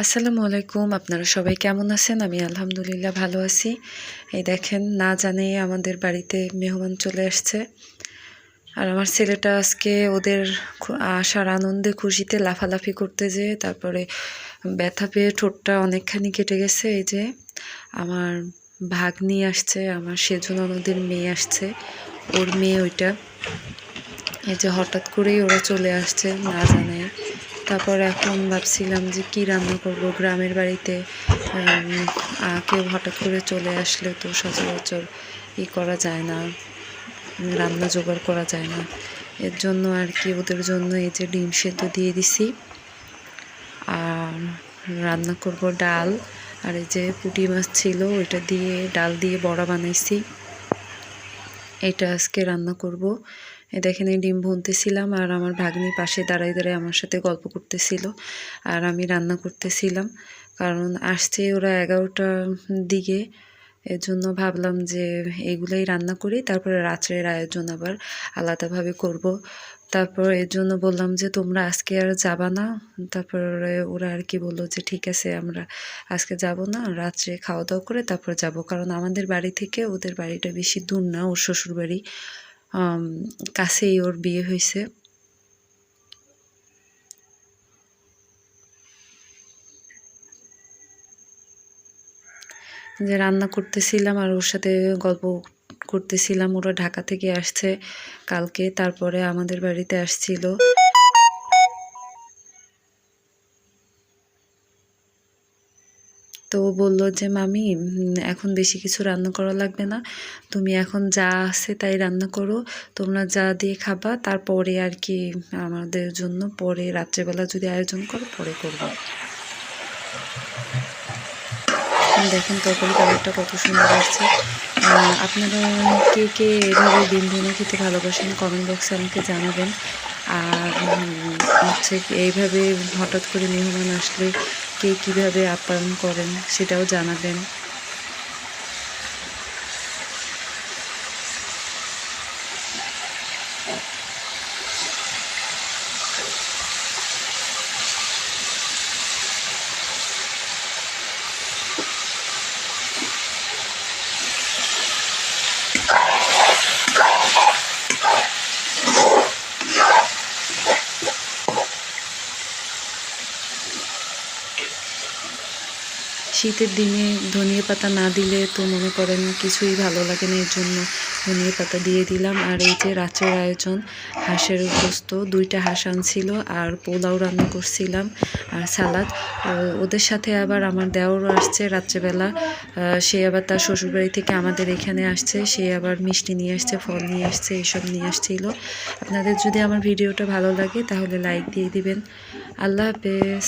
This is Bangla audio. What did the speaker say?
আসসালামু আলাইকুম। আপনারা সবাই কেমন আছেন? আমি আলহামদুলিল্লাহ ভালো আছি। এই দেখেন না জানিয়ে আমাদের বাড়িতে মেহমান চলে আসছে। আর আমার ছেলেটা আজকে ওদের আসার আনন্দে খুশিতে লাফালাফি করতে যেয়ে তারপরে ব্যথা পেয়ে ঠোঁটটা অনেকখানি কেটে গেছে। এই যে আমার ভাগ্নি আসছে, আমার সেজো ননদের মেয়ে আসছে, ওর মেয়ে ওইটা। এই যে হঠাৎ করেই ওরা চলে আসছে না জানায়। তারপর এখন ভাবছিলাম যে কি রান্না করব, গ্রামের বাড়িতে কেউ হঠাৎ করে চলে আসলে তো সচরাচর করা যায় না, রান্না জোগাড় করা যায় না। এর জন্য আর কি ওদের জন্য এই যে ডিম সেদ্ধ দিয়ে দিছি, আর রান্না করব ডাল, আর এই যে পুঁটি মাছ ছিল ওইটা দিয়ে ডাল দিয়ে বড়া বানাইছি, এটা আজকে রান্না করব। দেখেন এই ডিম ভুনতেছিলাম আর আমার ভাগ্নি পাশে দাঁড়ায় দাঁড়ায় আমার সাথে গল্প করতেছিল আর আমি রান্না করতেছিলাম, কারণ আসছে ওরা 11টার দিকে। এর জন্য ভাবলাম যে এগুলাই রান্না করি, তারপরে রাত্রের আয়োজন আবার আলাদাভাবে করব। তারপর এর জন্য বললাম যে তোমরা আজকে আর যাবা না। তারপরে ওরা আর কি বললো যে ঠিক আছে আমরা আজকে যাব না, রাত্রে খাওয়া দাওয়া করে তারপর যাব, কারণ আমাদের বাড়ি থেকে ওদের বাড়িটা বেশি দূর না, ওর শ্বশুর বাড়ি কাছেই ওর বিয়ে হয়েছে। যে রান্না করতেছিলাম আর ওর সাথে গল্প করতেছিলাম। ওরা ঢাকা থেকে আসছে কালকে, তারপরে আমাদের বাড়িতে আসছিল। তো ও বলল যে মামি এখন বেশি কিছু রান্না করা লাগবে না, তুমি এখন যা আছে তাই রান্না করো, তোমরা যা দিয়ে খাবা তারপরে আর কি আমাদের জন্য পরে রাত্রেবেলা যদি আয়োজন করো পরে করবো। দেখেন তরকারি কালারটা কত সুন্দর আসছে। আপনারা কে কে এভাবে ডিম ভুনা খেতে ভালোবাসেন কমেন্ট বক্সে আমাকে জানাবেন। আর হচ্ছে এইভাবে হঠাৎ করে মেহমান আসলে কে কীভাবে আপ্যায়ন করেন সেটাও জানাবেন। শীতের দিনে ধনিয়া পাতা না দিলে তো মনে করেন কিছুই ভালো লাগে না, এর জন্য ধনিয়া পাতা দিয়ে দিলাম। আর এই যে রাতের আয়োজন হাঁসের গোস্ত, 2টা হাঁস আনছিল আর পোলাও রান্না করছিলাম আর সালাদ। ওদের সাথে আবার আমার দেওরও আসছে রাত্রেবেলা, সে আবার তার শ্বশুরবাড়ি থেকে আমাদের এখানে আসছে, সে আবার মিষ্টি নিয়ে আসছে, ফল নিয়ে আসছে, এসব নিয়ে আসছিল। আপনাদের যদি আমার ভিডিওটা ভালো লাগে তাহলে লাইক দিয়ে দিবেন। আল্লাহ হাফেজ।